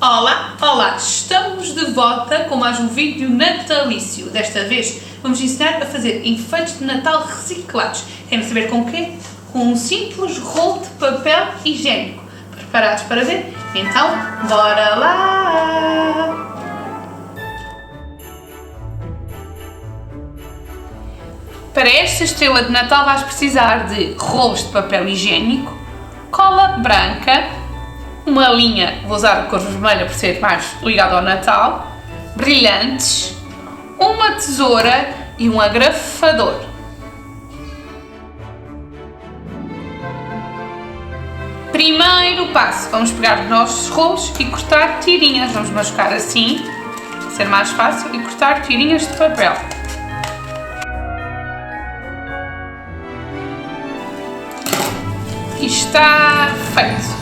Olá, olá! Estamos de volta com mais um vídeo natalício. Desta vez vamos ensinar a fazer enfeites de Natal reciclados. Querem saber com o quê? Com um simples rolo de papel higiênico. Preparados para ver? Então, bora lá! Para esta estrela de Natal vais precisar de rolos de papel higiênico, cola branca, uma linha, vou usar a cor vermelha por ser mais ligado ao Natal, brilhantes, uma tesoura e um agrafador. Primeiro passo, vamos pegar os nossos rolos e cortar tirinhas. Vamos machucar assim, para ser mais fácil, e cortar tirinhas de papel. E está feito.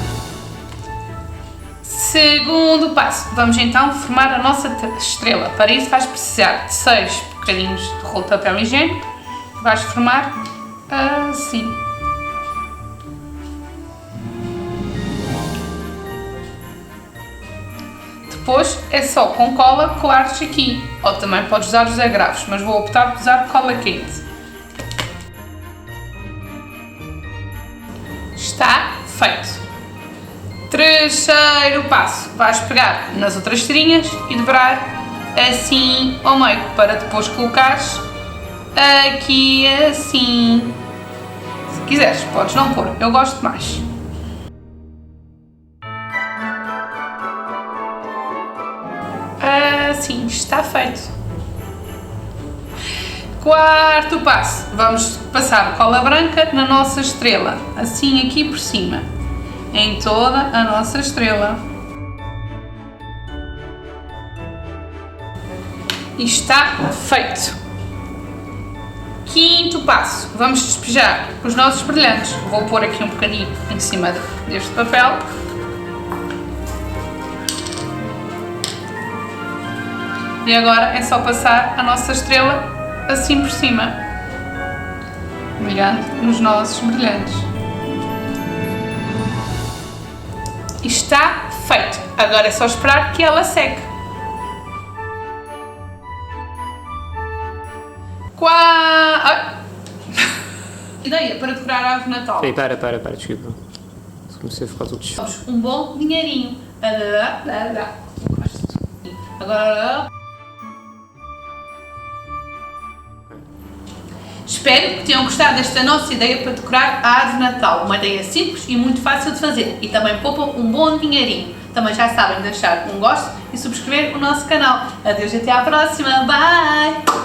Segundo passo, vamos então formar a nossa estrela. Para isso vais precisar de 6 bocadinhos de rolo de papel higiênico e vais formar assim. Depois é só com cola colares aqui, ou também podes usar os agravos, mas vou optar por usar cola quente. Está feito. Terceiro passo, vais pegar nas outras tirinhas e dobrar assim ao meio, para depois colocares aqui assim. Se quiseres, podes não pôr, eu gosto mais. Assim, está feito. Quarto passo, vamos passar cola branca na nossa estrela, assim aqui por cima, em toda a nossa estrela. E está feito. Quinto passo, vamos despejar os nossos brilhantes. Vou pôr aqui um bocadinho em cima deste papel. E agora é só passar a nossa estrela assim por cima, molhando nos nossos brilhantes. E está feito. Agora é só esperar que ela seque. Ideia para decorar a árvore de Natal. Ei, para, desculpa. Comecei a ficar todo chato. Um bom dinheirinho. Agora... Espero que tenham gostado desta nossa ideia para decorar a árvore de Natal. Uma ideia simples e muito fácil de fazer e também poupa um bom dinheirinho. Também já sabem deixar um gosto e subscrever o nosso canal. Adeus e até à próxima. Bye!